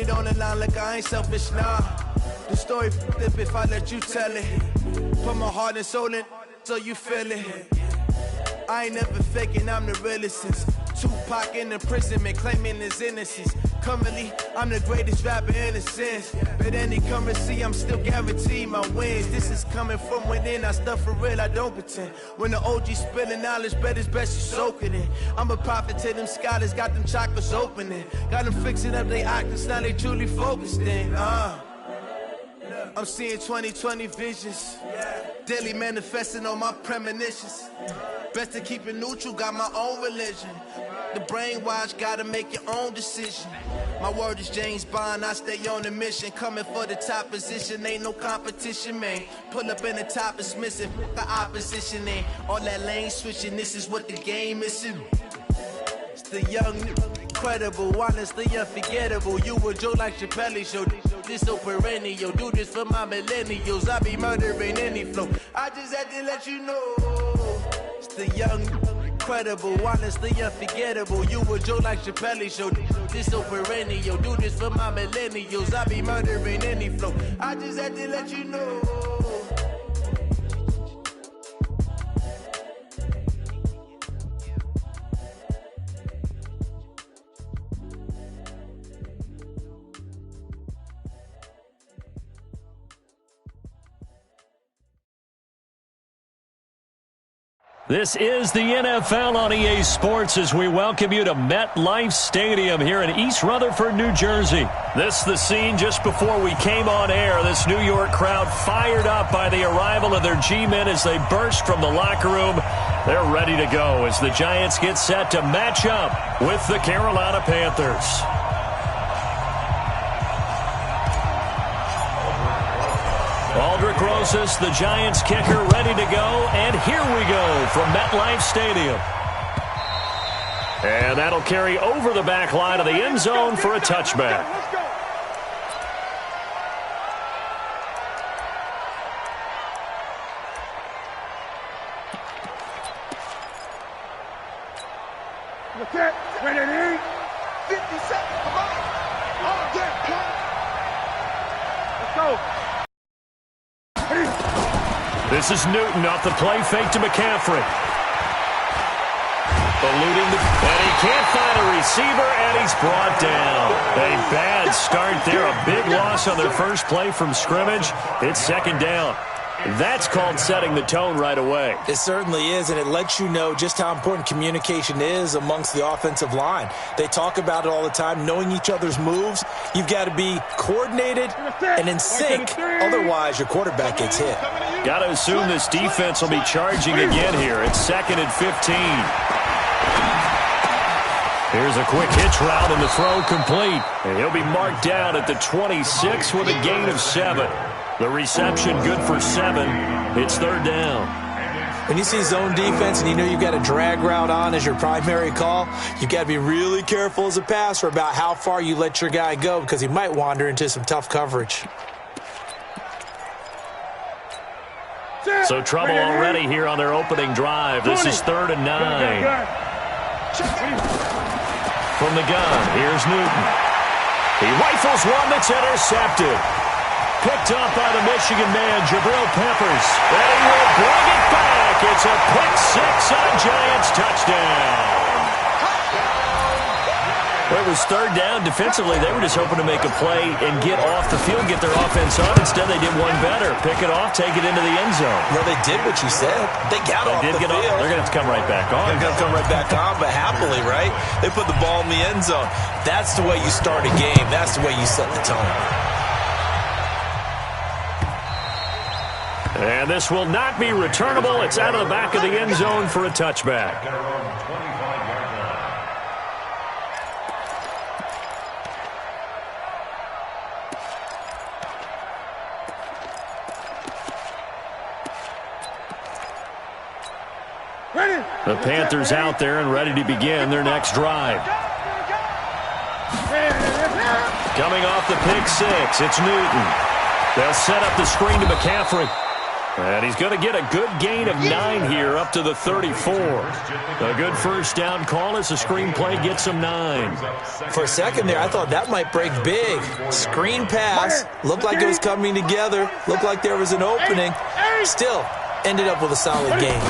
it on the line like I ain't selfish, nah. The story flip if I let you tell it. Put my heart and soul in so you feel it. I ain't never faking, I'm the realest since Tupac in imprisonment, claiming his innocence. Currently, I'm the greatest rapper in a sense. But any currency, I'm still guaranteed my wins. This is coming from within, I stuff for real, I don't pretend. When the OG spilling knowledge, bet it's best you soak it in. I'm a prophet to them scholars, got them chakras opening. Got them fixing up their octaves, now they truly focused in. I'm seeing 2020 visions. Daily manifesting on my premonitions. Best to keep it neutral, got my own religion. The brainwash, gotta make your own decision. My word is James Bond, I stay on a mission. Coming for the top position, ain't no competition, man. Pull up in the top is missing, the opposition ain't. All that lane switching, this is what the game is. It's the young, incredible, honestly unforgettable. You a joke like Chappelle show. This so perennial, do this for my millennials. I be murdering any flow. I just had to let you know. It's the young, incredible, honestly unforgettable. You a joke like Chappelle show. This so perennial, do this for my millennials. I be murdering any flow. I just had to let you know. This is the NFL on EA Sports as we welcome you to MetLife Stadium here in East Rutherford, New Jersey. This is the scene just before we came on air. This New York crowd fired up by the arrival of their G-men as they burst from the locker room. They're ready to go as the Giants get set to match up with the Carolina Panthers. Aldrich Rosas, the Giants kicker, ready to go. And here we go from MetLife Stadium. And that'll carry over the back line of the end zone for a touchback. Look at ready, 50 seconds, come on. All day, let's go. This is Newton off the play fake to McCaffrey. Eluding and he can't find a receiver, and he's brought down. A bad start there, a big loss on their first play from scrimmage. It's second down. That's called setting the tone right away. It certainly is, and it lets you know just how important communication is amongst the offensive line. They talk about it all the time, knowing each other's moves. You've got to be coordinated and in sync. Otherwise, your quarterback gets hit. Got to assume this defense will be charging again here. It's 2nd and 15. Here's a quick hitch route and the throw complete. And he'll be marked down at the 26 with a gain of 7. The reception good for 7. It's third down. When you see zone defense and you know you've got a drag route on as your primary call, you've got to be really careful as a passer about how far you let your guy go because he might wander into some tough coverage. So trouble already here on their opening drive. This is 3rd and 9. From the gun, here's Newton. He rifles one that's intercepted. Picked up by the Michigan man, Jabril Peppers. And he will bring it back. It's a pick 6 on Giants touchdown. Well, it was third down. Defensively, they were just hoping to make a play and get off the field, get their offense on. Instead, they did one better. Pick it off, take it into the end zone. Well, they did what you said. They got off the field. They're going to have to come right back on. They're going to come right back on, but happily, right? They put the ball in the end zone. That's the way you start a game. That's the way you set the tone. And this will not be returnable. It's out of the back of the end zone for a touchback. The Panthers out there and ready to begin their next drive. Coming off the pick 6, it's Newton. They'll set up the screen to McCaffrey. And he's going to get a good gain of 9 here up to the 34. A good first down call as the screen play gets him 9. For a second there, I thought that might break big. Screen pass. Looked like it was coming together. Looked like there was an opening. Still, ended up with a solid gain.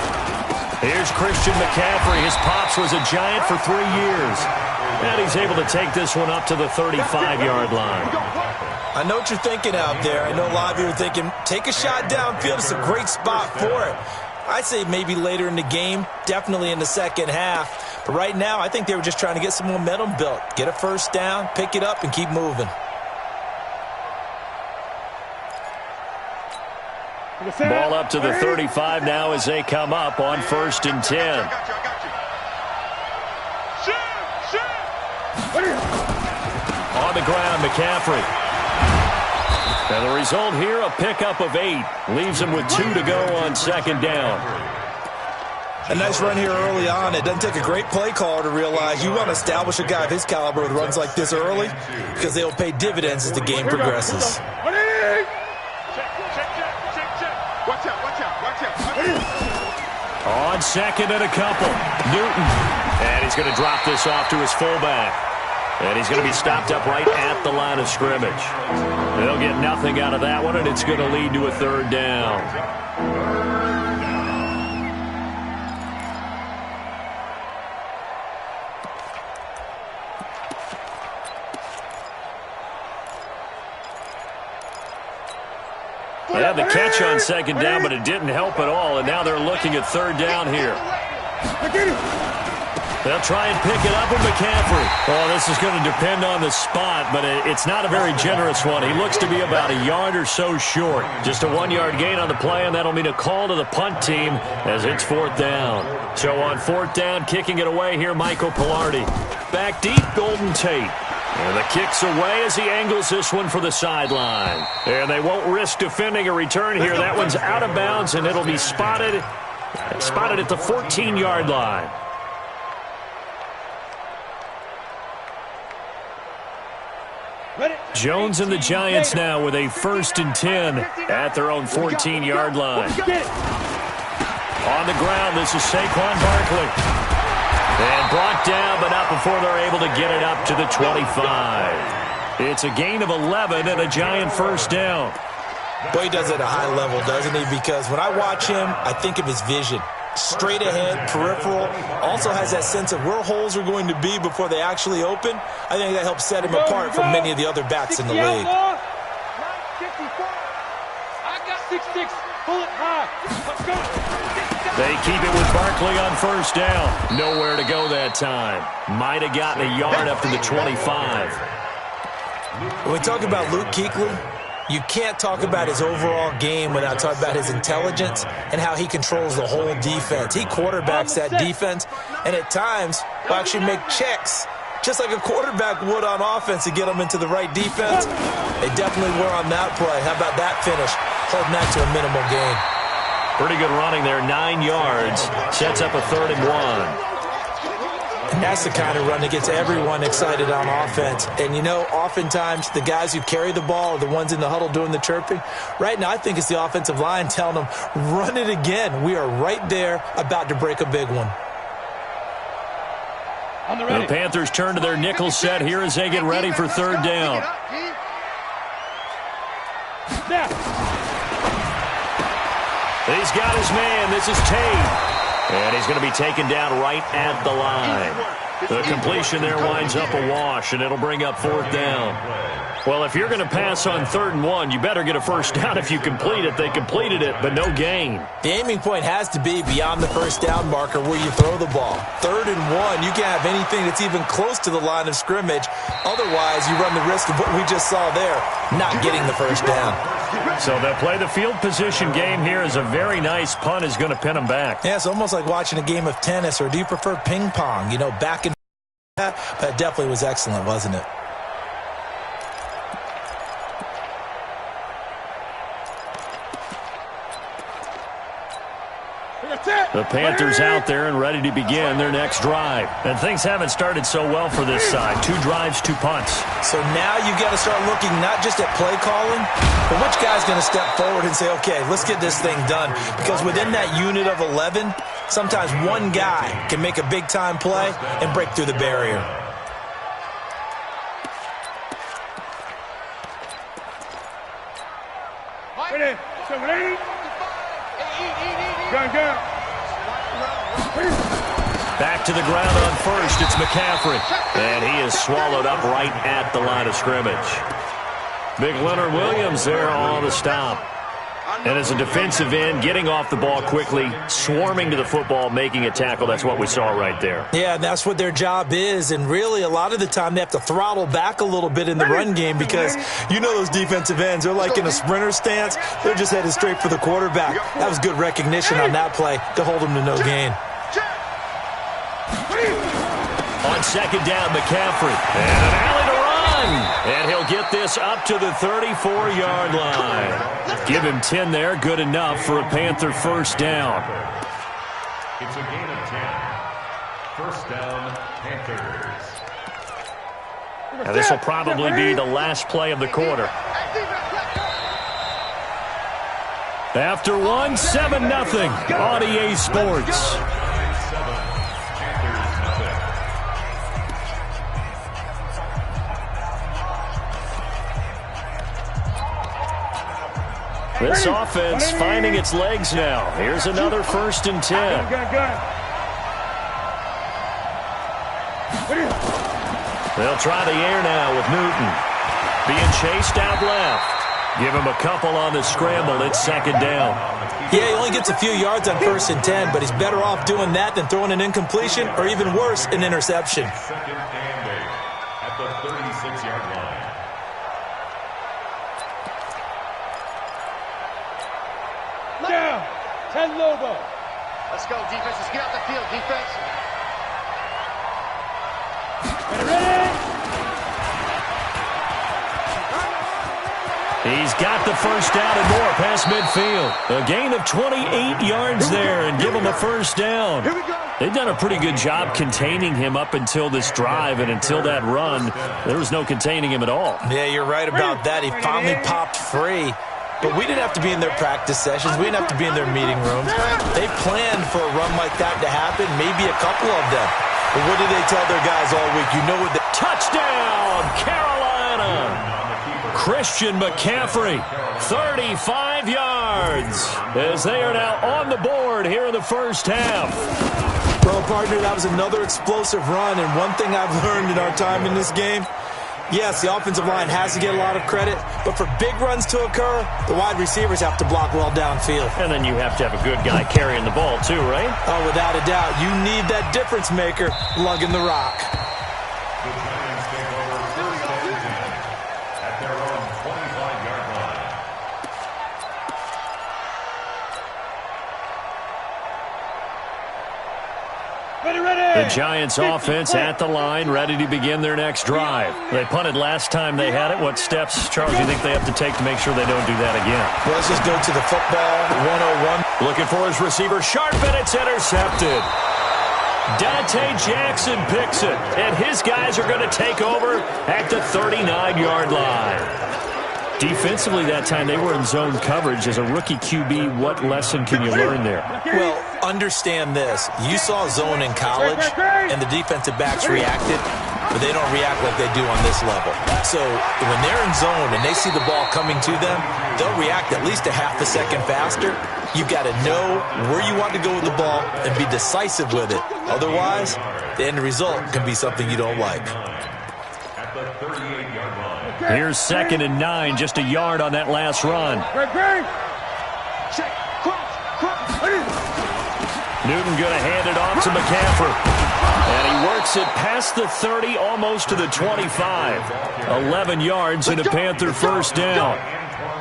Here's Christian McCaffrey. His pops was a Giant for 3 years. And he's able to take this one up to the 35-yard line. I know what you're thinking out there. I know a lot of you are thinking, take a shot downfield. It's a great spot for it. I'd say maybe later in the game, definitely in the second half. But right now, I think they were just trying to get some momentum built. Get a first down, pick it up, and keep moving. Ball up to the 35 now as they come up on 1st and 10. On the ground, McCaffrey. And the result here, a pickup of 8. Leaves him with 2 to go on 2nd down. A nice run here early on. It doesn't take a great play caller to realize you want to establish a guy of his caliber with runs like this early because they'll pay dividends as the game progresses. On 2nd and a couple, Newton. And he's going to drop this off to his fullback. And he's going to be stopped up right at the line of scrimmage. They'll get nothing out of that one, and it's going to lead to a 3rd down. They had the catch on 2nd down, but it didn't help at all, and now they're looking at 3rd down here. They'll try and pick it up with McCaffrey. Oh, this is going to depend on the spot, but it's not a very generous one. He looks to be about a yard or so short. Just a 1-yard gain on the play, and that'll mean a call to the punt team as it's 4th down. So on 4th down, kicking it away here, Michael Pilardi. Back deep, Golden Tate. And the kick's away as he angles this one for the sideline. And they won't risk defending a return here. That one's out of bounds, and it'll be spotted at the 14-yard line. Jones and the Giants now with a 1st and 10 at their own 14-yard line. On the ground, this is Saquon Barkley. And brought down, but not before they're able to get it up to the 25. It's a gain of 11 and a Giant 1st down. Boy, he does it at a high level, doesn't he? Because when I watch him, I think of his vision. Straight ahead, peripheral, also has that sense of where holes are going to be before they actually open. I think that helps set him apart from many of the other backs in the league. I got 6'6". Pull it high. Let's go. They keep it with Barkley on 1st down. Nowhere to go that time. Might have gotten a yard up to the 25. When we talk about Luke Kuechly, you can't talk about his overall game without talking about his intelligence and how he controls the whole defense. He quarterbacks that defense, and at times will actually make checks, just like a quarterback would on offense to get them into the right defense. They definitely were on that play. How about that finish? Holding that to a minimal gain. Pretty good running there, 9 yards. Sets up a 3rd and 1. And that's the kind of run that gets everyone excited on offense. And, you know, oftentimes the guys who carry the ball are the ones in the huddle doing the chirping. Right now, I think it's the offensive line telling them, run it again. We are right there about to break a big one. The Panthers turn to their nickel set here as they get ready for 3rd down. He's got his man. This is Tate. And he's going to be taken down right at the line. The completion there winds up a wash, and it'll bring up 4th down. Well, if you're going to pass on 3rd and 1, you better get a first down if you complete it. They completed it, but no gain. The aiming point has to be beyond the first down marker where you throw the ball. 3rd and 1, you can't have anything that's even close to the line of scrimmage. Otherwise, you run the risk of what we just saw there, not getting the first down. So they'll play the field position game here as a very nice punt is going to pin them back. Yeah, it's almost like watching a game of tennis, or do you prefer ping pong? You know, back and forth. But it definitely was excellent, wasn't it? The Panthers out there and ready to begin their next drive. And things haven't started so well for this side. 2 drives, 2 punts. So now you've got to start looking not just at play calling, but which guy's going to step forward and say, okay, let's get this thing done. Because within that unit of 11, sometimes one guy can make a big-time play and break through the barrier. Ready, 7, 8. Gun. Back to the ground on first. It's McCaffrey. And he is swallowed up right at the line of scrimmage. Big Leonard Williams there on the stop. And as a defensive end, getting off the ball quickly, swarming to the football, making a tackle. That's what we saw right there. Yeah, that's what their job is. And really, a lot of the time, they have to throttle back a little bit in the run game because you know those defensive ends, they're like in a sprinter stance. They're just headed straight for the quarterback. That was good recognition on that play to hold them to no gain. On second down, McCaffrey. And an alley to run. And he'll get this up to the 34-yard line. Give him 10 there. Good enough for a Panther first down. It's a gain of 10. First down, Panthers. Now this will probably be the last play of the quarter. After one, 7-0 on EA Sports. This offense finding its legs now. Here's another 1st and 10. They'll try the air now with Newton. Being chased out left. Give him a couple on the scramble. It's 2nd down. Yeah, he only gets a few yards on 1st and 10, but he's better off doing that than throwing an incompletion or even worse, an interception. Second and 8 at the 36-yard line. Down. 10 Lobo. Let's go, defense. Let's get out the field, defense. Ready? He's got the first down and more past midfield. A gain of 28 yards there and give him a first down. Here we go. They've done a pretty good job containing him up until this drive, and until that run, there was no containing him at all. Yeah, you're right about that. He finally popped free. But we didn't have to be in their practice sessions. We didn't have to be in their meeting rooms. They planned for a run like that to happen, maybe a couple of them. But what did they tell their guys all week? You know what the touchdown, Carolina! Christian McCaffrey, 35 yards, as they are now on the board here in the first half. Well, partner, that was another explosive run, and one thing I've learned in our time in this game, yes, the offensive line has to get a lot of credit, but for big runs to occur, the wide receivers have to block well downfield. And then you have to have a good guy carrying the ball too, right? Oh, without a doubt. You need that difference maker lugging the rock. The Giants take over 1st and 10 at their own 25-yard line. The Giants offense at the line, ready to begin their next drive. They punted last time they had it. What steps, Charles, do you think they have to take to make sure they don't do that again? Well, let's just go to the football 101. Looking for his receiver, sharp, and it's intercepted. Dante Jackson picks it, and his guys are going to take over at the 39-yard line. Defensively that time, they were in zone coverage. As a rookie QB, what lesson can you learn there? Well, understand this. You saw zone in college, and the defensive backs reacted, but they don't react like they do on this level. So when they're in zone and they see the ball coming to them, they'll react at least a half a second faster. You've got to know where you want to go with the ball and be decisive with it. Otherwise, the end result can be something you don't like. At the 38-yard line. Here's 2nd and 9, just a yard on that last run. Newton going to hand it off to McCaffrey. And he works it past the 30, almost to the 25. 11 yards and a Panther first down.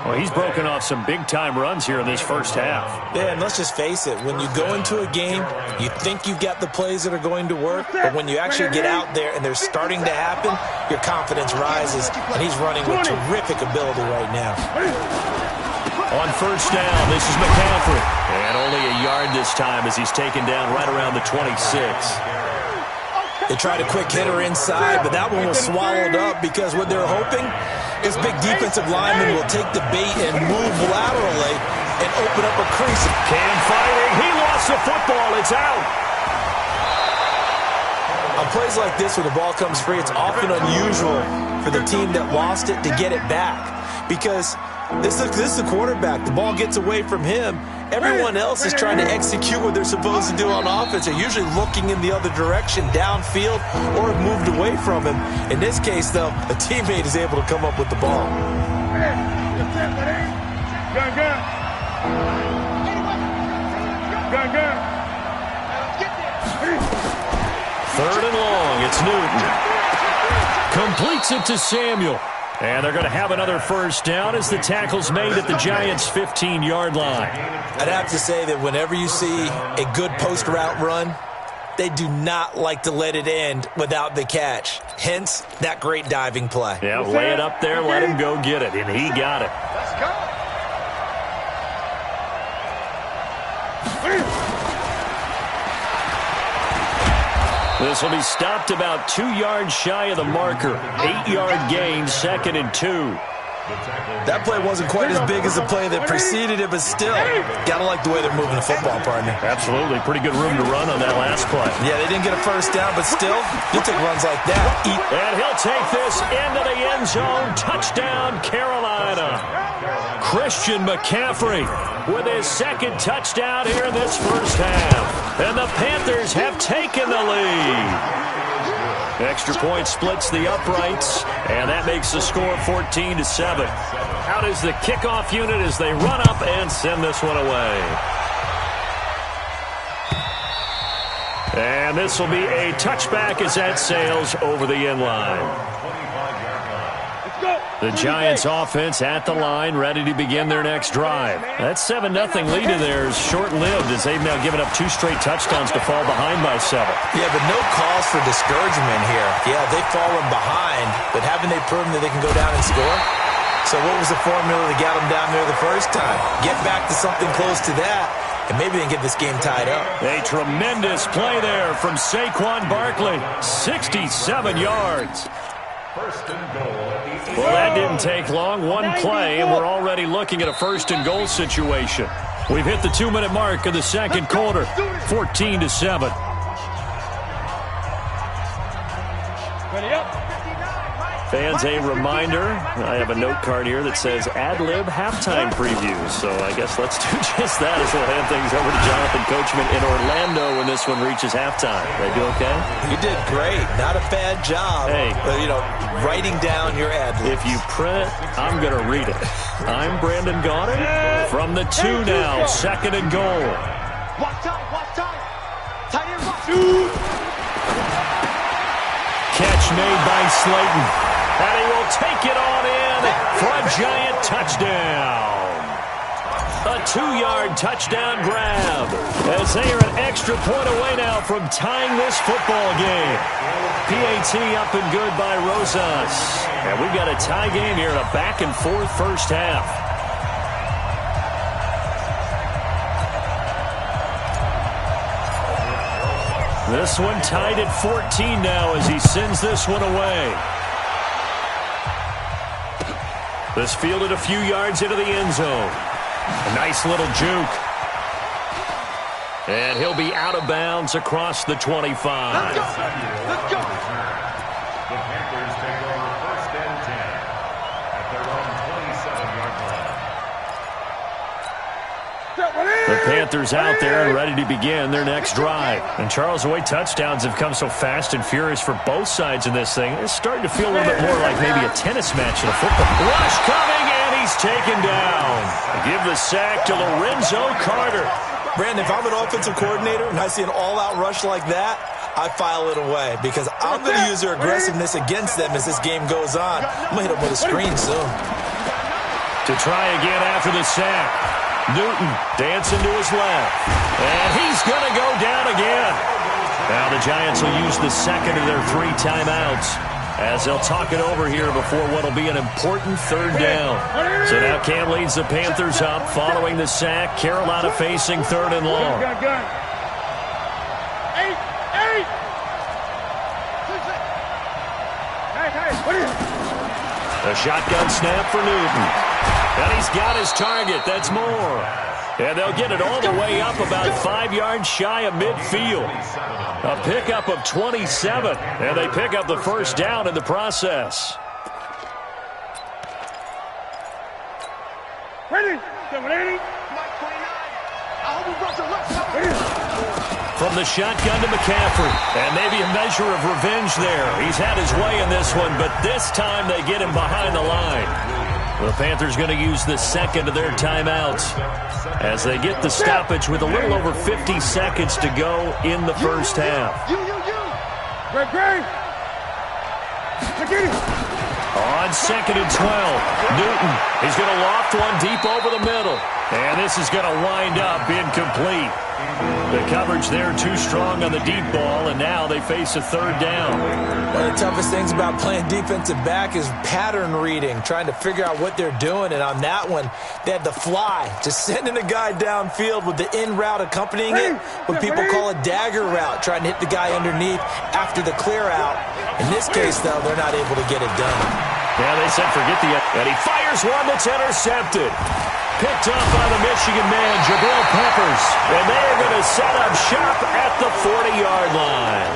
Well, he's broken off some big-time runs here in this first half. Yeah, and let's just face it. When you go into a game, you think you've got the plays that are going to work, but when you actually get out there and they're starting to happen, your confidence rises, and he's running with terrific ability right now. On first down, this is McCaffrey. And only a yard this time as he's taken down right around the 26. They tried a quick hitter inside, but that one was swallowed up because what they're hoping is big defensive lineman will take the bait and move laterally and open up a crease. Cam fighting. He lost the football. It's out. On plays like this where the ball comes free, it's often unusual for the team that lost it to get it back because this is the quarterback. The ball gets away from him. Everyone else is trying to execute what they're supposed to do on offense. They're usually looking in the other direction, downfield, or have moved away from him. In this case, though, a teammate is able to come up with the ball. Third and long. It's Newton. Completes it to Samuel. And they're going to have another first down as the tackle's made at the Giants' 15-yard line. I'd have to say that whenever you see a good post route run, they do not like to let it end without the catch. Hence, that great diving play. Yeah, lay it up there, let him go get it, and he got it. Let's go. This will be stopped about 2 yards shy of the marker. 8-yard gain, 2nd and 2. That play wasn't quite as big as the play that preceded it, but still, got to like the way they're moving the football, partner. Absolutely. Pretty good room to run on that last play. Yeah, they didn't get a first down, but still, you take runs like that. And he'll take this into the end zone. Touchdown, Carolina. Christian McCaffrey with his second touchdown here in this first half. And the Panthers have taken the lead. Extra point splits the uprights, and that makes the score 14-7. Out is the kickoff unit as they run up and send this one away. And this will be a touchback as that sails over the end line. The Giants offense at the line, ready to begin their next drive. That 7-0 lead of theirs short-lived as they've now given up 2 straight touchdowns to fall behind by 7. Yeah, but no cause for discouragement here. Yeah, they've fallen behind, but haven't they proven that they can go down and score? So what was the formula that got them down there the first time? Get back to something close to that, and maybe they can get this game tied up. A tremendous play there from Saquon Barkley. 67 yards. First and goal at the Well, that didn't take long. One play, and we're already looking at a first and goal situation. We've hit the 2-minute mark of the second quarter, 14-7. Ready up. Fans, a reminder, I have a note card here that says ad-lib halftime previews. So I guess let's do just that as we'll hand things over to Jonathan Coachman in Orlando when this one reaches halftime. They do okay? You did great. Not a bad job. Hey. Writing down your ad-libs. If you print it, I'm going to read it. I'm Brandon Gaudin from the 2 now, 2nd and goal. Watch time, watch time. Tight end, watch. Catch made by Slayton. And he will take it on in for a Giant touchdown. A 2-yard touchdown grab as they are an extra point away now from tying this football game. PAT up and good by Rosas. And we've got a tie game here in a back-and-forth first half. This one tied at 14 now as he sends this one away. This fielded a few yards into the end zone. A nice little juke. And he'll be out of bounds across the 25. Let's go. Let's go. The Panthers take over first and 10 at their own 27-yard line. The Panthers out there and ready to begin their next drive. And Charles, the way touchdowns have come so fast and furious for both sides in this thing, it's starting to feel a little bit more like maybe a tennis match in a football. Rush coming, and he's taken down. Give the sack to Lorenzo Carter. Brandon, if I'm an offensive coordinator and I see an all-out rush like that, I file it away because I'm going to use their aggressiveness against them as this game goes on. I'm going to hit them with a screen soon. To try again after the sack. Newton dancing to his left. And he's going to go down again. Now the Giants will use the second of their 3 timeouts. as they'll talk it over here before what will be an important third down. So now Cam leads the Panthers up following the sack. Carolina facing third and long. A shotgun snap for Newton. And he's got his target. That's more. And they'll get it all the way up about 5 yards shy of midfield. A pickup of 27. And they pick up the first down in the process. Ready? 780. From the shotgun to McCaffrey. And maybe a measure of revenge there. He's had his way in this one, but this time they get him behind the line. The Panthers going to use the second of their timeouts as they get the stoppage with a little over 50 seconds to go in the first half. On 2nd and 12, Newton, he's going to loft one deep over the middle. And this is going to wind up incomplete. The coverage there too strong on the deep ball, and now they face a third down. One of the toughest things about playing defensive back is pattern reading, trying to figure out what they're doing. And on that one, they had the fly, just sending a guy downfield with the in route accompanying it, what people call a dagger route, trying to hit the guy underneath after the clear out. In this case, though, they're not able to get it done. Yeah, they said forget the... And he fires one that's intercepted. Picked up by the Michigan man, Jabril Peppers. And they are going to set up shop at the 40-yard line.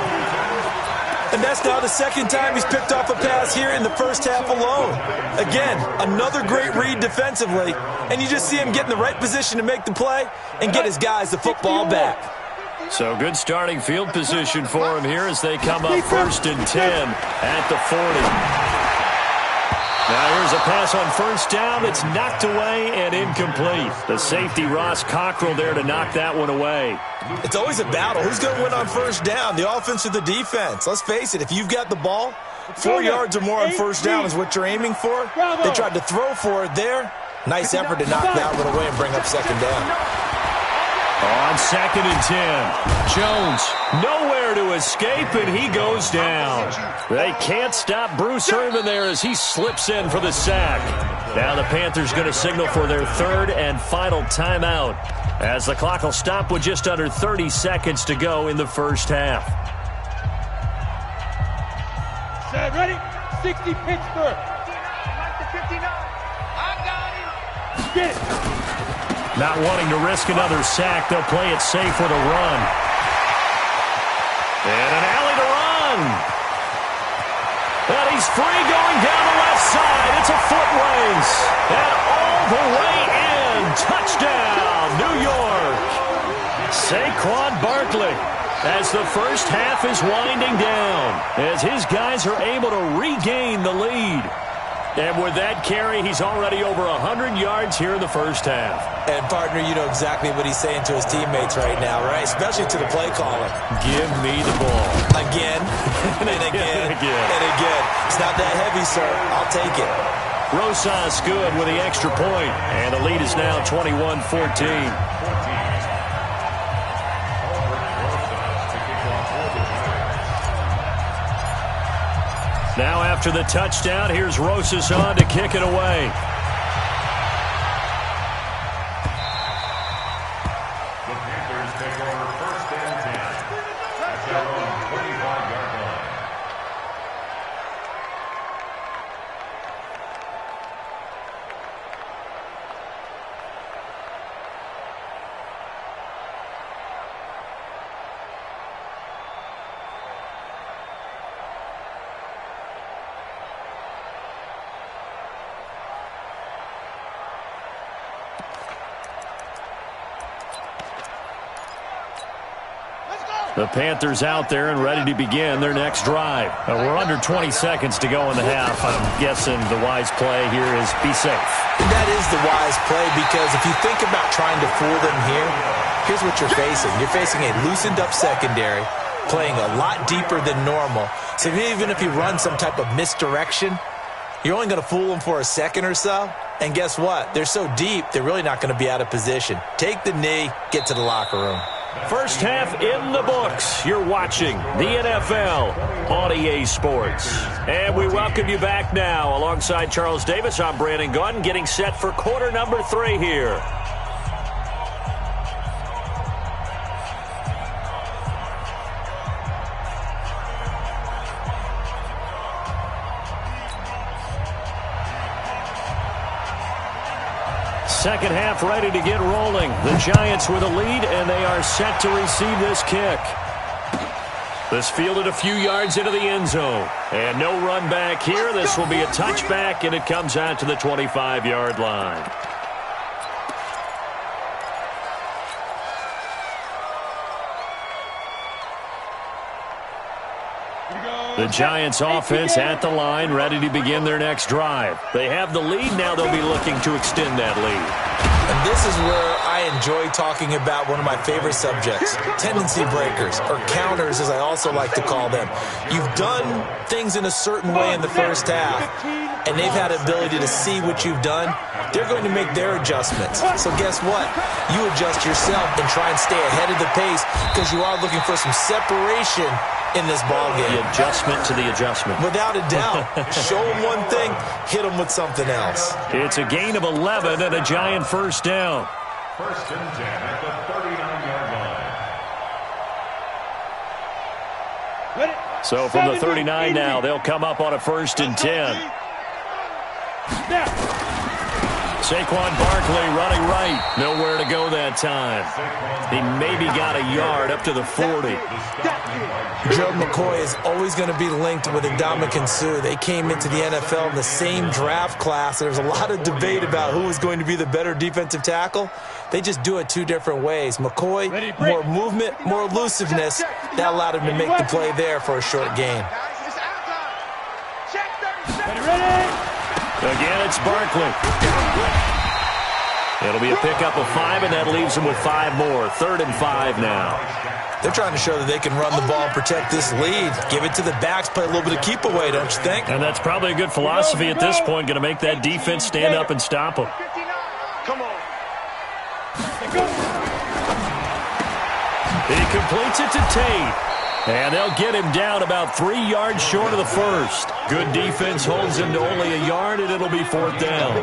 And that's now the second time he's picked off a pass here in the first half alone. Again, another great read defensively. And you just see him get in the right position to make the play and get his guys the football back. So good starting field position for him here as they come up 1st and 10 at the 40. Now here's a pass on first down that's knocked away and incomplete. The safety, Ross Cockrell, there to knock that one away. It's always a battle. Who's going to win on first down, the offense or the defense? Let's face it, if you've got the ball, 4 yards or more on first down is what you're aiming for. They tried to throw for it there. Nice effort to knock that one away and bring up second down. On 2nd and 10, Jones nowhere to escape, and he goes down. They can't stop Bruce Irvin there as he slips in for the sack. Now the Panthers going to signal for their third and final timeout as the clock will stop with just under 30 seconds to go in the first half. Set, ready? 60 Pittsburgh. 59. I got him. Get it. Not wanting to risk another sack, they'll play it safe with a run. And an alley to run. And he's free going down the left side. It's a foot race. And all the way in. Touchdown, New York. Saquon Barkley as the first half is winding down, as his guys are able to regain the lead. And with that carry, he's already over 100 yards here in the first half. And, partner, you know exactly what he's saying to his teammates right now, right? Especially to the play caller. Give me the ball. Again, and again, and again. and again. It's not that heavy, sir. I'll take it. Rosas good with the extra point. And the lead is now 21-14. Now after the touchdown, here's Rosas on to kick it away. The Panthers take over 1st and 10 at their own 25-yard line. The Panthers out there and ready to begin their next drive. We're under 20 seconds to go in the half. I'm guessing the wise play here is be safe. That is the wise play, because if you think about trying to fool them here, here's what you're facing. You're facing a loosened up secondary, playing a lot deeper than normal. So even if you run some type of misdirection, you're only going to fool them for a second or so. And guess what? They're so deep, they're really not going to be out of position. Take the knee, get to the locker room. First half in the books. You're watching the NFL on EA Sports. And we welcome you back now. Alongside Charles Davis, I'm Brandon Gaudin, getting set for quarter number 3 here. Second half ready to get rolling. The Giants with a lead, and they are set to receive this kick. This fielded a few yards into the end zone. And no run back here. This will be a touchback, and it comes out to the 25-yard line. The Giants offense at the line, ready to begin their next drive. They have the lead. Now they'll be looking to extend that lead. And this is where I enjoy talking about one of my favorite subjects, tendency breakers, or counters as I also like to call them. You've done things in a certain way in the first half, and they've had the ability to see what you've done. They're going to make their adjustments. So guess what? You adjust yourself and try and stay ahead of the pace because you are looking for some separation in this ballgame. The adjustment to the adjustment. Without a doubt. Show them one thing, hit them with something else. It's a gain of 11 and a Giant first down. First and 10 at the 39-yard line. So from the 39 now, they'll come up on a first and 10. Saquon Barkley running right. Nowhere to go that time. He maybe got a yard up to the 40. Joe McCoy is always going to be linked with Ndamukong Suh. They came into the NFL in the same draft class. There's a lot of debate about who is going to be the better defensive tackle. They just do it two different ways. McCoy, more movement, more elusiveness. That allowed him to make the play there for a short gain. Again, it's Barkley. It'll be a pickup of 5, and that leaves them with 5 more. 3rd and 5 now. They're trying to show that they can run the ball and protect this lead. Give it to the backs, play a little bit of keep away, don't you think? And that's probably a good philosophy at this point, going to make that defense stand up and stop them. Come on. He completes it to Tate. And they'll get him down about 3 yards short of the first. Good defense holds him to only a yard, and it'll be 4th down.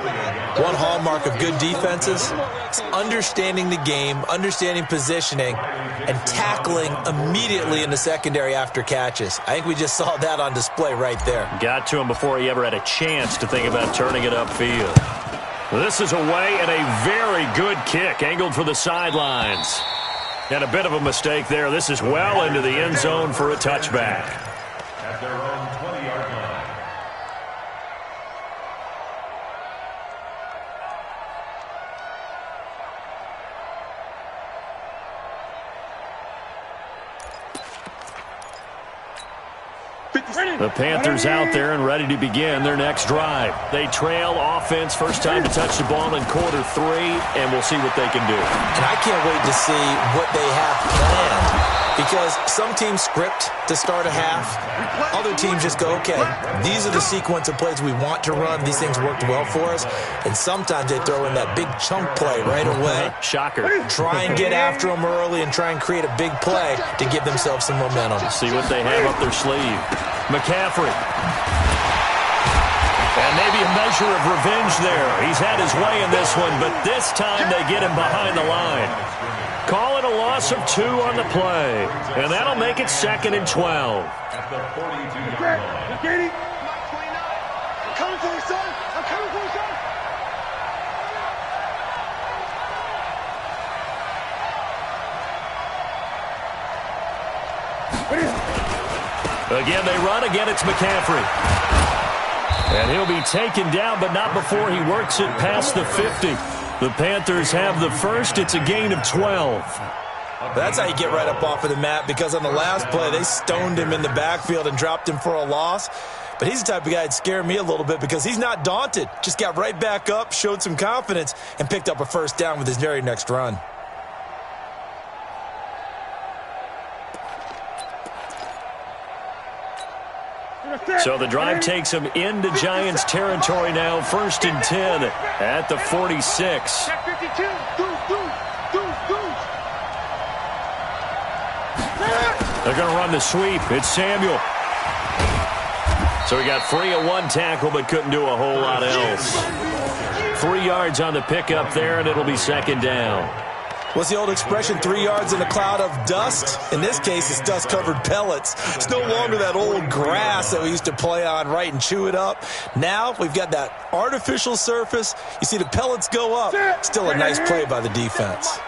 One hallmark of good defenses is understanding the game, understanding positioning, and tackling immediately in the secondary after catches. I think we just saw that on display right there. Got to him before he ever had a chance to think about turning it upfield. This is away, and a very good kick, angled for the sidelines. And a bit of a mistake there. This is well into the end zone for a touchback. At their own 20-yard line. The Panthers out there and ready to begin their next drive. They trail offense, first time to touch the ball in quarter 3, and we'll see what they can do. And I can't wait to see what they have planned, because some teams script to start a half. Other teams just go, okay, these are the sequence of plays we want to run. These things worked well for us. And sometimes they throw in that big chunk play right away. Shocker. Try and get after them early and try and create a big play to give themselves some momentum. See what they have up their sleeve. McCaffrey. And maybe a measure of revenge there. He's had his way in this one, but this time they get him behind the line. Call it a loss of 2 on the play. And that'll make it 2nd and 12. At the 42-yard line. I'm coming for you, son. I'm coming for you, son. Again, they run. Again, it's McCaffrey. And he'll be taken down, but not before he works it past the 50. The Panthers have the first. It's a gain of 12. That's how you get right up off of the mat, because on the last play, they stoned him in the backfield and dropped him for a loss. But he's the type of guy that scared me a little bit because he's not daunted. Just got right back up, showed some confidence, and picked up a first down with his very next run. So the drive takes him into Giants territory now. 1st and 10 at the 46. They're going to run the sweep. It's Samuel. So he got free of one tackle but couldn't do a whole lot else. 3 yards on the pickup there, and it'll be second down. What's the old expression, 3 yards in a cloud of dust? In this case, it's dust-covered pellets. It's no longer that old grass that we used to play on, right, and chew it up. Now we've got that artificial surface. You see the pellets go up. Still a nice play by the defense.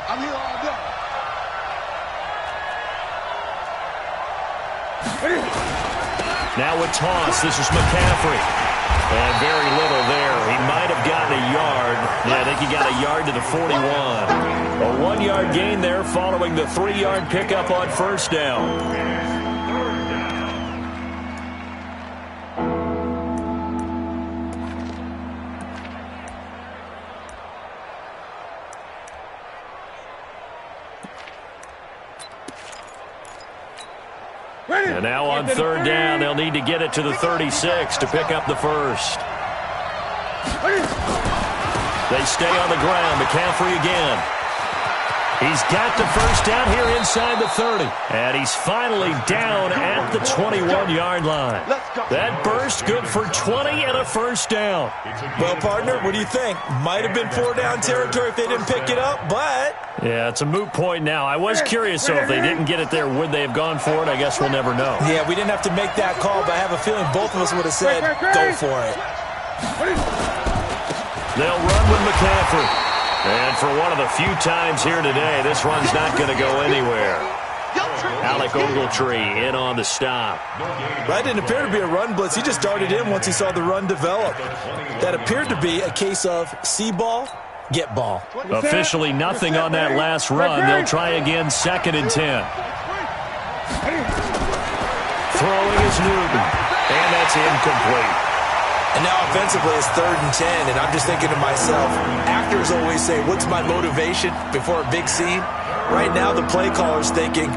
I'm here all day. Now with toss, this is McCaffrey. And very little there. He might have gotten a yard. Yeah, I think he got a yard to the 41. A 1-yard gain there following the 3-yard pickup on first down. And now on third down, they'll need to get it to the 36 to pick up the first. They stay on the ground. McCaffrey again. He's got the first down here inside the 30. And he's finally down at the 21-yard line. That burst good for 20 and a first down. Well, partner, what do you think? Might have been 4-down territory if they didn't pick it up, but... Yeah, it's a moot point now. I was curious, so if they didn't get it there, would they have gone for it? I guess we'll never know. Yeah, we didn't have to make that call, but I have a feeling both of us would have said, go for it. They'll run with McCaffrey. And for one of the few times here today, this run's not going to go anywhere. Alec Ogletree in on the stop. That didn't appear to be a run blitz. He just darted in once he saw the run develop. That appeared to be a case of see ball, get ball. Officially nothing on that last run. They'll try again, 2nd and 10. Throwing is Newton. And that's incomplete. And now offensively it's 3rd and 10, and I'm just thinking to myself, actors always say, what's my motivation before a big scene? Right now the play caller's thinking,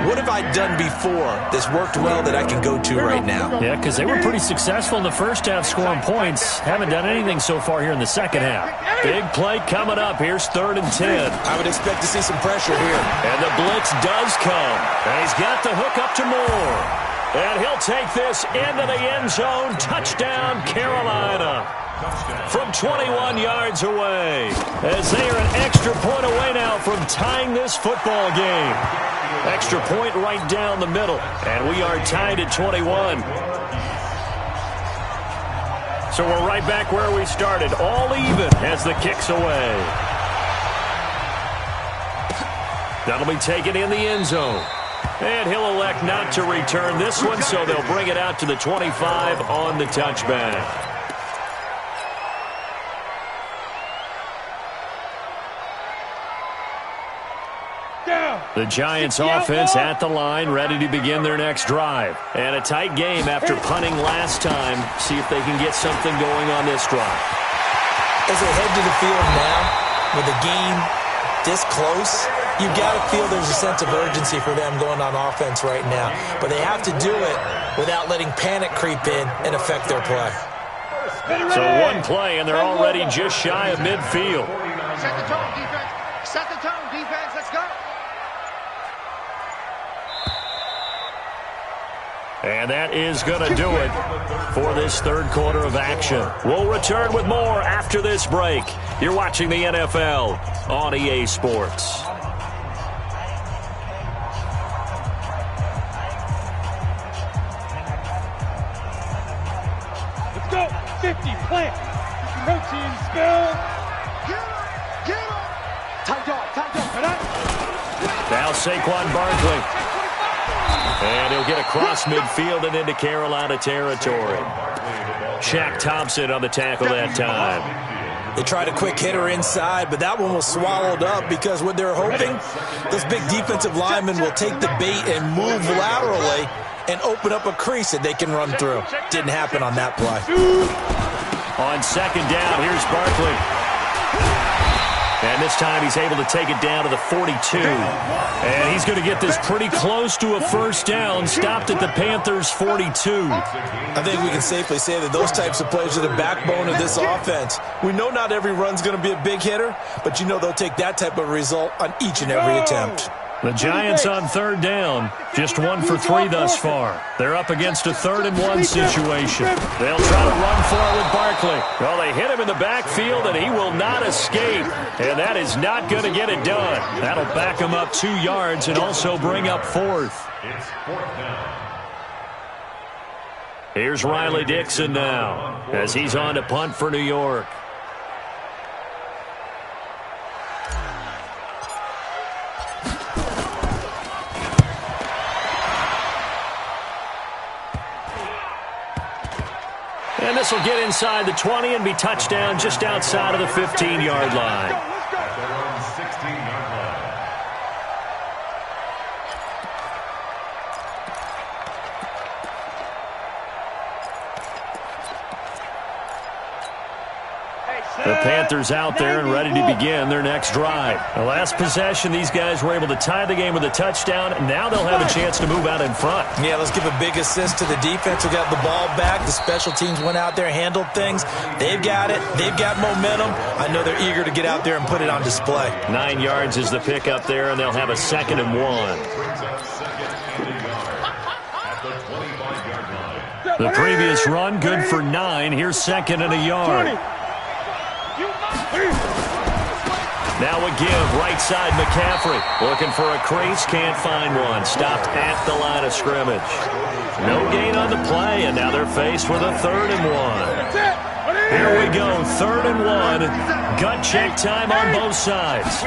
what have I done before that's worked well that I can go to right now? Yeah, because they were pretty successful in the first half scoring points. Haven't done anything so far here in the second half. Big play coming up. Here's 3rd and 10. I would expect to see some pressure here. And the blitz does come. And he's got the hook up to Moore. And he'll take this into the end zone. Touchdown, Carolina. From 21 yards away. As they are an extra point away now from tying this football game. Extra point right down the middle. And we are tied at 21. So we're right back where we started. All even as the kick's away. That'll be taken in the end zone. And he'll elect not to return this one, so they'll bring it out to the 25 on the touchback. The Giants offense at the line, ready to begin their next drive. And a tight game after punting last time. See if they can get something going on this drive. As they head to the field now, with the game this close, you've got to feel there's a sense of urgency for them going on offense right now. But they have to do it without letting panic creep in and affect their play. So one play, and they're already just shy of midfield. Set the tone, defense. Set the tone, defense. Let's go. And that is going to do it for this third quarter of action. We'll return with more after this break. You're watching the NFL on EA Sports. Let's go. 50, plant. Protein spill. Get him. Tight dog. Now Saquon Barkley. And he'll get across midfield and into Carolina territory. Shaq Thompson on the tackle that time. They tried a quick hitter inside, but that one was swallowed up because what they're hoping, those big defensive linemen will take the bait and move laterally and open up a crease that they can run through. Didn't happen on that play. On second down, here's Barkley. And this time he's able to take it down to the 42. And he's going to get this pretty close to a first down. Stopped at the Panthers' 42. I think we can safely say that those types of plays are the backbone of this offense. We know not every run's going to be a big hitter, but you know they'll take that type of result on each and every attempt. The Giants on third down, just 1 for 3 thus far. They're up against a 3rd and 1 situation. They'll try to run for it with Barkley. Well, they hit him in the backfield, and he will not escape. And that is not going to get it done. That'll back him up 2 yards and also bring up 4th. It's 4th down. Here's Riley Dixon now as he's on to punt for New York. And this will get inside the 20 and be touchdown just outside of the 15-yard line. At their own 16-yard line. The Panthers out there and ready to begin their next drive. The last possession, these guys were able to tie the game with a touchdown, and now they'll have a chance to move out in front. Yeah, let's give a big assist to the defense who got the ball back. The special teams went out there, handled things. They've got it. They've got momentum. I know they're eager to get out there and put it on display. 9 yards is the pickup there, and they'll have a 2nd and 1. Brings up 2nd and a yard at the 25-yard line. The previous run, good for 9. Here's 2nd and a yard. Now a give, right side McCaffrey. Looking for a crease, can't find one. Stopped at the line of scrimmage. No gain on the play, and now they're faced with a 3rd and 1. Here we go, 3rd and 1. Gut check time on both sides.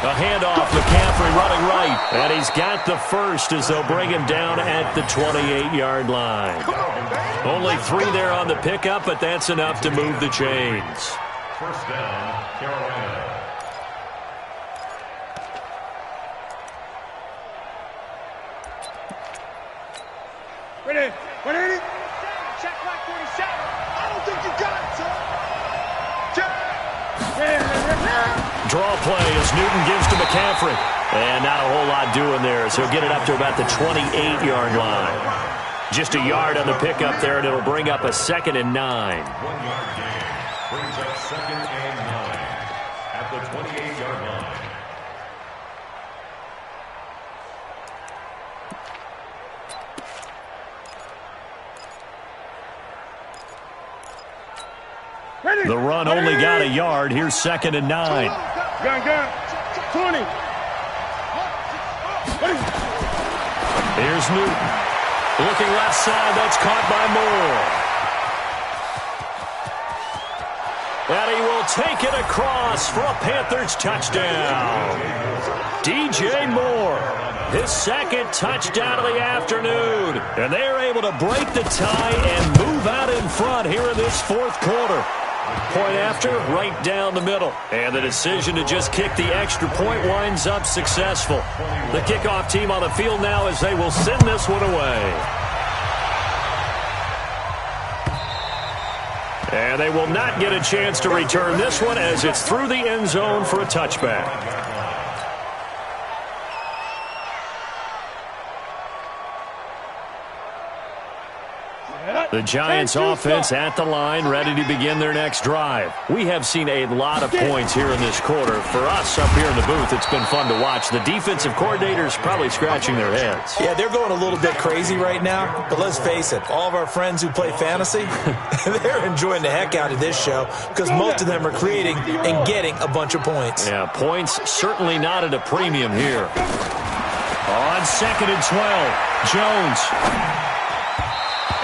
A handoff, McCaffrey running right. And he's got the first as they'll bring him down at the 28-yard line. Only 3 there on the pickup, but that's enough to move the chains. 1st down, Carolina. Ready? Ready? Check right 47. I don't think you got it, son. Check. Draw play as Newton gives to McCaffrey. And not a whole lot doing there, so he'll get it up to about the 28-yard line. Just a yard on the pickup there, and it'll bring up a 2nd and 9. 1-yard gain. Brings up 2nd and 9 at the 28-yard line. Ready? The run only got a yard. Here's 2nd and 9. Gun. 20. Ready? Here's Newton. Looking left side. That's caught by Moore. And he will take it across for a Panthers touchdown. DJ Moore, his 2nd touchdown of the afternoon. And they are able to break the tie and move out in front here in this 4th quarter. Point after, right down the middle. And the decision to just kick the extra point winds up successful. The kickoff team on the field now as they will send this one away. And they will not get a chance to return this one as it's through the end zone for a touchback. The Giants offense at the line, ready to begin their next drive. We have seen a lot of points here in this quarter. For us up here in the booth, it's been fun to watch. The defensive coordinators probably scratching their heads. Yeah, they're going a little bit crazy right now, but let's face it, all of our friends who play fantasy, they're enjoying the heck out of this show because most of them are creating and getting a bunch of points. Yeah, points certainly not at a premium here. On 2nd and 12, Jones.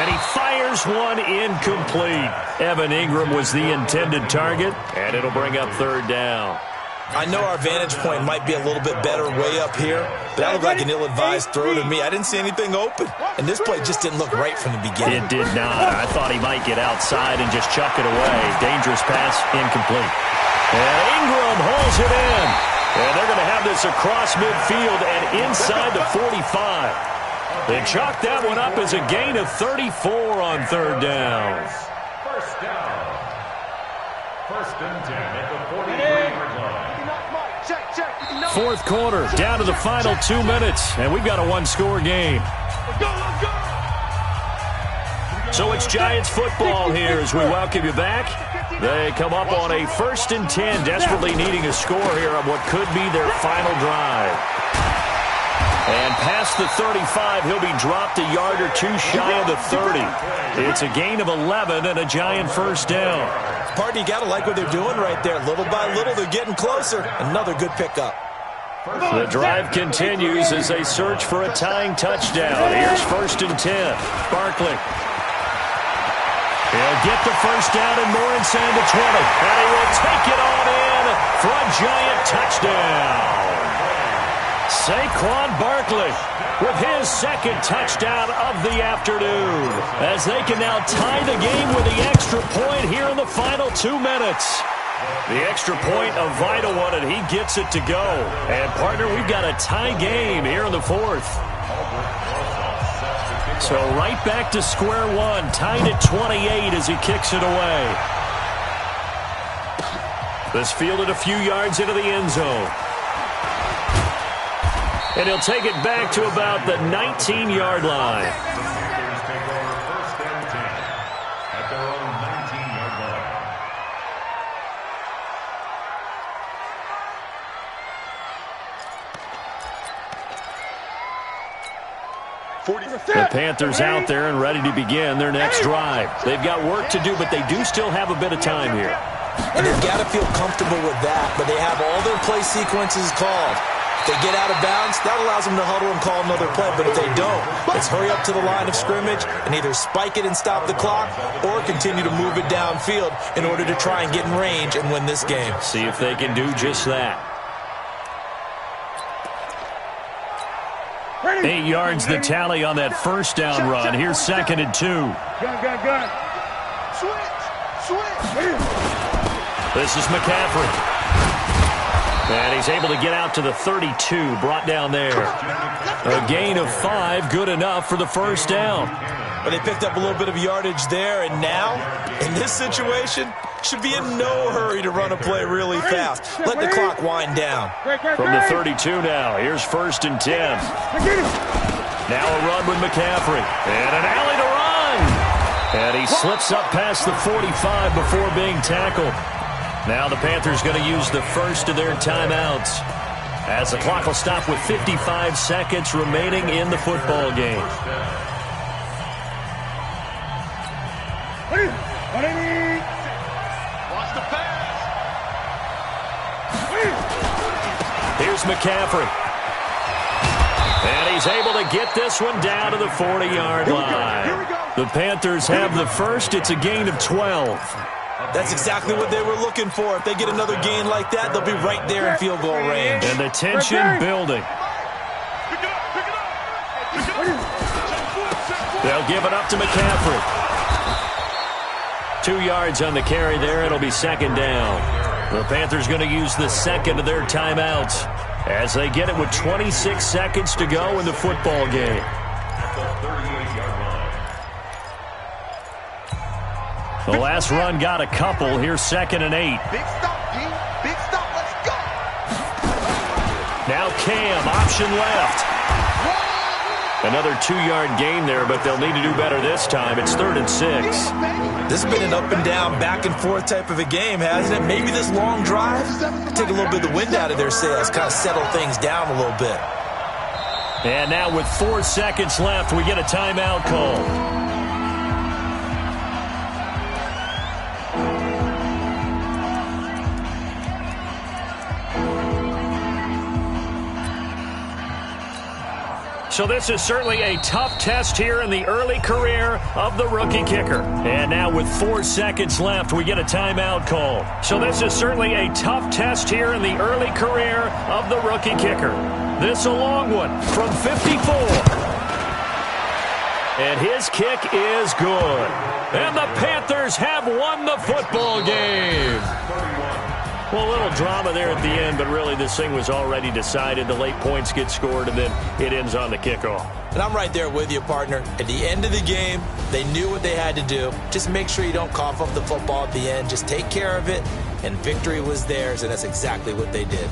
And he fires one incomplete. Evan Ingram was the intended target, and it'll bring up 3rd down. I know our vantage point might be a little bit better way up here, but that looked like an ill-advised throw to me. I didn't see anything open, and this play just didn't look right from the beginning. It did not. I thought he might get outside and just chuck it away. Dangerous pass, incomplete. And Ingram holds it in. And they're going to have this across midfield and inside the 45. They chalk that one up as a gain of 34 on 3rd down. 1st down. 1st and 10 at the 43-yard line. 4th quarter, down to the final 2 minutes, and we've got a 1-score game. Let's go. So it's Giants football here as we welcome you back. They come up on a 1st and 10, desperately needing a score here on what could be their final drive. And past the 35, he'll be dropped a yard or two shy of the 30. It's a gain of 11 and a Giant first down. Partner, you got to like what they're doing right there. Little by little, they're getting closer. Another good pickup. The drive continues as they search for a tying touchdown. Here's 1st and 10. Barkley. He'll get the first down and more inside the 20. And he will take it on in for a Giant touchdown. Saquon Barkley with his 2nd touchdown of the afternoon as they can now tie the game with the extra point here in the final 2 minutes. The extra point, a vital one, and he gets it to go. And, partner, we've got a tie game here in the 4th. So right back to square one, tied at 28 as he kicks it away. This fielded a few yards into the end zone. And he'll take it back to about the 19-yard line. The Panthers out there and ready to begin their next drive. They've got work to do, but they do still have a bit of time here. And they've got to feel comfortable with that, but they have all their play sequences called. If they get out of bounds, that allows them to huddle and call another play. But if they don't, let's hurry up to the line of scrimmage and either spike it and stop the clock or continue to move it downfield in order to try and get in range and win this game. See if they can do just that. 8 yards the tally on that first down run. Here's 2nd and 2. Gun. Switch. This is McCaffrey. And he's able to get out to the 32, brought down there. A gain of 5, good enough for the first down. But they picked up a little bit of yardage there, and now, in this situation, should be in no hurry to run a play really fast. Let the clock wind down. From the 32 now, here's 1st and 10. Now a run with McCaffrey. And an alley to run. And he slips up past the 45 before being tackled. Now the Panthers going to use the first of their timeouts as the clock will stop with 55 seconds remaining in the football game. Watch the pass. Here's McCaffrey. And he's able to get this one down to the 40-yard line. The Panthers have the first. It's a gain of 12. That's exactly what they were looking for. If they get another gain like that, they'll be right there in field goal range. And the tension building. They'll give it up to McCaffrey. 2 yards on the carry there. It'll be 2nd down. The Panthers going to use the 2nd of their timeouts as they get it with 26 seconds to go in the football game. The last run got a couple. Here's 2nd and 8. Big stop, D. Big stop. Let's go. Now Cam, option left. Another 2-yard gain there, but they'll need to do better this time. It's 3rd and 6. This has been an up and down, back and forth type of a game, hasn't it? Maybe this long drive take a little bit of the wind out of their sails, kind of settle things down a little bit. And now with 4 seconds left, we get a timeout call. So this is certainly a tough test here in the early career of the rookie kicker. And now with 4 seconds left, we get a timeout call. So this is certainly a tough test here in the early career of the rookie kicker. This a long one from 54. And his kick is good. And the Panthers have won the football game. Well, a little drama there at the end, but really this thing was already decided. The late points get scored, and then it ends on the kickoff. And I'm right there with you, partner. At the end of the game, they knew what they had to do. Just make sure you don't cough up the football at the end. Just take care of it, and victory was theirs, and that's exactly what they did.